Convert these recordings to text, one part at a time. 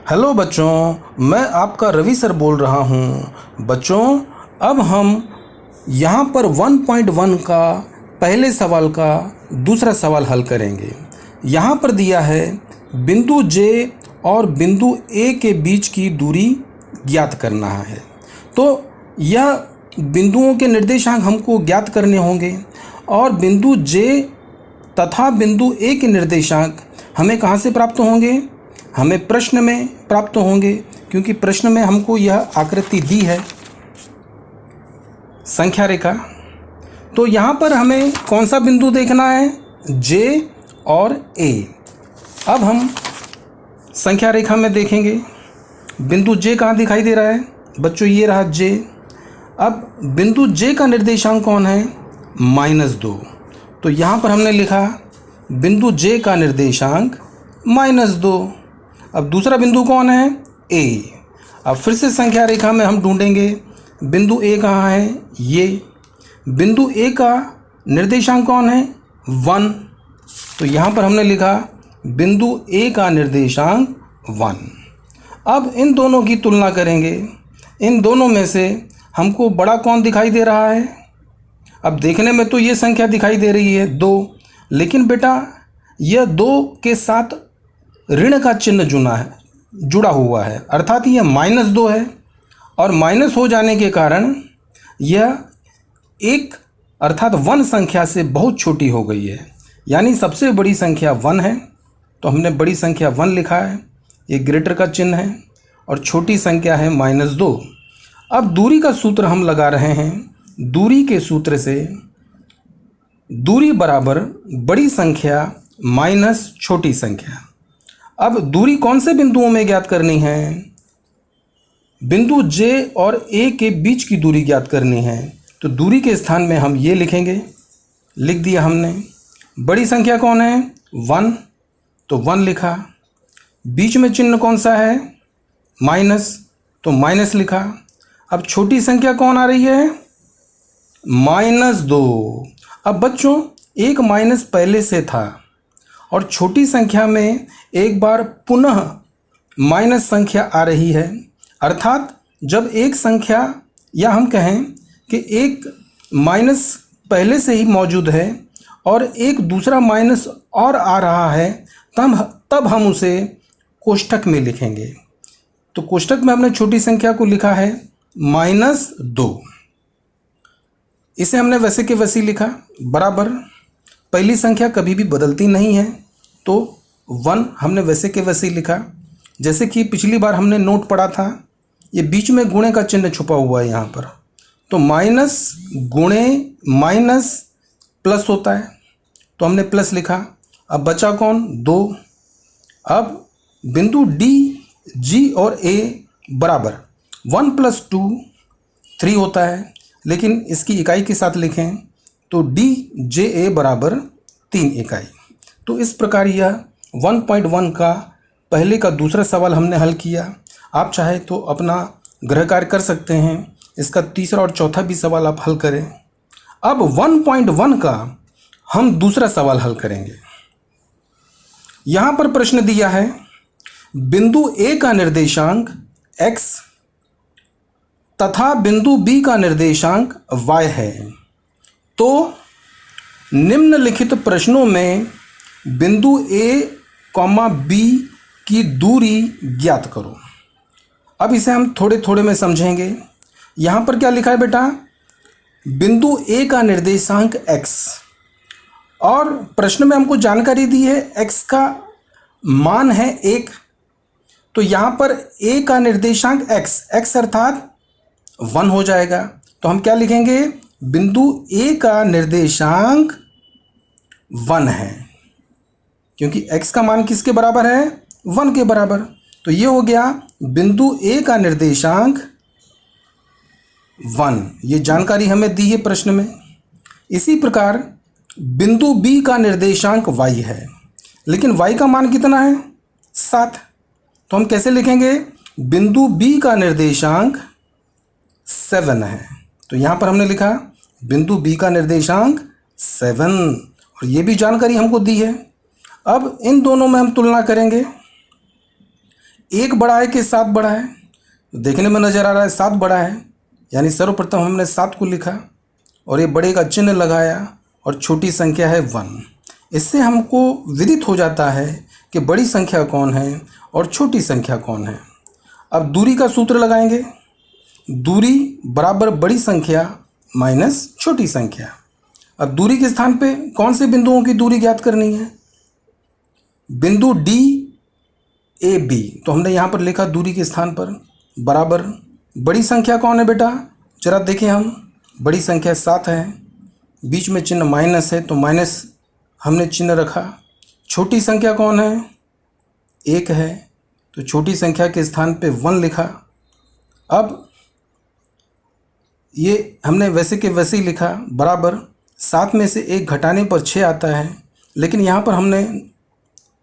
Hello बच्चों, मैं आपका रवि सर बोल रहा हूँ। बच्चों, अब हम यहाँ पर 1.1 का पहले सवाल का दूसरा सवाल हल करेंगे। यहाँ पर दिया है बिंदु J और बिंदु A के बीच की दूरी ज्ञात करना है। तो यह बिंदुओं के निर्देशांक हमको ज्ञात करने होंगे और बिंदु J तथा बिंदु A के निर्देशांक हमें कहाँ से प्राप्त होंगे? हमें प्रश्न में प्राप्त होंगे, क्योंकि प्रश्न में हमको यह आकृति दी है, संख्या रेखा। तो यहाँ पर हमें कौन सा बिंदु देखना है? J और A। अब हम संख्या रेखा में देखेंगे बिंदु J कहाँ दिखाई दे रहा है बच्चों? ये रहा J। अब बिंदु J का निर्देशांक कौन है? -2। तो यहाँ पर हमने लिखा बिंदु J का निर्देशांक -2। अब दूसरा बिंदु कौन है? A। अब फिर से संख्या रेखा में हम ढूंढेंगे बिंदु A कहाँ है? ये बिंदु A का निर्देशांक कौन है? 1। तो यहाँ पर हमने लिखा बिंदु A का निर्देशांक 1। अब इन दोनों की तुलना करेंगे। इन दोनों में से हमको बड़ा कौन दिखाई दे रहा है? अब देखने में तो ये संख्या दिखाई दे रही है 2, लेकिन बेटा यह 2 के साथ ऋण का चिन्ह जुड़ा हुआ है, अर्थात यह -2 है। और माइनस हो जाने के कारण यह एक अर्थात 1 संख्या से बहुत छोटी हो गई है, यानी सबसे बड़ी संख्या 1 है। तो हमने बड़ी संख्या 1 लिखा है, ये ग्रेटर का चिन्ह है, और छोटी संख्या है -2। अब दूरी का सूत्र हम लगा रहे हैं। दूरी के सूत्र से दूरी बराबर बड़ी संख्या माइनस छोटी संख्या। अब दूरी कौन से बिंदुओं में ज्ञात करनी है? बिंदु J और A के बीच की दूरी ज्ञात करनी है। तो दूरी के स्थान में हम ये लिखेंगे, लिख दिया हमने। बड़ी संख्या कौन है? 1, तो 1 लिखा। बीच में चिन्ह कौन सा है? माइनस, तो माइनस लिखा। अब छोटी संख्या कौन आ रही है? -2। अब बच्चों एक माइनस पहले से था और छोटी संख्या में एक बार पुनः माइनस संख्या आ रही है, अर्थात जब एक संख्या या हम कहें कि एक माइनस पहले से ही मौजूद है और एक दूसरा माइनस और आ रहा है, तब हम उसे कोष्ठक में लिखेंगे। तो कोष्ठक में हमने छोटी संख्या को लिखा है -2। इसे हमने वैसे के वैसे लिखा, बराबर पहली संख्या कभी भी बदलती नहीं है, तो 1 हमने वैसे के वैसे ही लिखा। जैसे कि पिछली बार हमने नोट पढ़ा था, ये बीच में गुणे का चिन्ह छुपा हुआ है यहाँ पर। तो माइनस गुणे माइनस प्लस होता है, तो हमने प्लस लिखा। अब बचा कौन? 2। अब बिंदु D, G और A बराबर 1 + 2 3 होता है, लेकिन इसकी इकाई के साथ लिखें तो DJA बराबर 3 इकाई। तो इस प्रकार यह 1.1 का पहले का दूसरा सवाल हमने हल किया। आप चाहे तो अपना गृह कार्य कर सकते हैं, इसका तीसरा और चौथा भी सवाल आप हल करें। अब 1.1 का हम दूसरा सवाल हल करेंगे। यहाँ पर प्रश्न दिया है बिंदु A का निर्देशांक x तथा बिंदु B का निर्देशांक y है। तो निम्नलिखित प्रश्नों में बिंदु A, B की दूरी ज्ञात करो। अब इसे हम थोड़े थोड़े में समझेंगे। यहाँ पर क्या लिखा है बेटा? बिंदु A का निर्देशांक x, और प्रश्न में हमको जानकारी दी है x का मान है 1। तो यहाँ पर A का निर्देशांक x अर्थात 1 हो जाएगा। तो हम क्या लिखेंगे? बिंदु A का निर्देशांक 1 है, क्योंकि x का मान किसके बराबर है? 1 के बराबर। तो ये हो गया बिंदु A का निर्देशांक 1। ये जानकारी हमें दी है प्रश्न में। इसी प्रकार बिंदु B का निर्देशांक y है, लेकिन y का मान कितना है? 7। तो हम कैसे लिखेंगे? बिंदु B का निर्देशांक 7 है। तो यहाँ पर हमने लिखा बिंदु B का निर्देशांक 7, और ये भी जानकारी हमको दी है। अब इन दोनों में हम तुलना करेंगे। 1 बड़ा है कि 7 बड़ा है? तो देखने में नज़र आ रहा है 7 बड़ा है, यानी सर्वप्रथम हमने 7 को लिखा और ये बड़े का चिन्ह लगाया और छोटी संख्या है 1। इससे हमको विदित हो जाता है कि बड़ी संख्या कौन है और छोटी संख्या कौन है। अब दूरी का सूत्र लगाएंगे। दूरी बराबर बड़ी संख्या माइनस छोटी संख्या। अब दूरी के स्थान पे कौन से बिंदुओं की दूरी ज्ञात करनी है? बिंदु डी ए बी, तो हमने यहाँ पर लिखा दूरी के स्थान पर बराबर बड़ी संख्या कौन है बेटा? जरा देखें हम, बड़ी संख्या 7 है, बीच में चिन्ह माइनस है तो माइनस हमने चिन्ह रखा। छोटी संख्या कौन है? 1 है, तो छोटी संख्या के स्थान पे 1 लिखा। अब ये हमने वैसे के वैसे ही लिखा बराबर 7 में से 1 घटाने पर 6 आता है, लेकिन यहाँ पर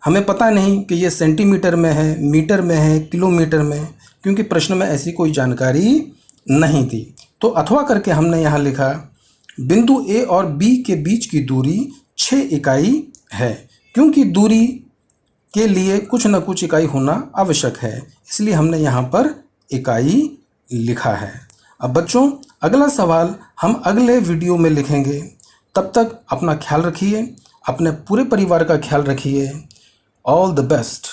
हमें पता नहीं कि ये सेंटीमीटर में है, मीटर में है, किलोमीटर में, क्योंकि प्रश्न में ऐसी कोई जानकारी नहीं थी। तो अथवा करके हमने यहाँ लिखा बिंदु ए और बी के बीच की दूरी 6 इकाई है, क्योंकि दूरी के लिए कुछ न कुछ इकाई होना आवश्यक है, इसलिए हमने यहाँ पर इकाई लिखा है। अब बच्चों, अगला सवाल हम अगले वीडियो में लिखेंगे। तब तक अपना ख्याल रखिए, अपने पूरे परिवार का ख्याल रखिए। All the best.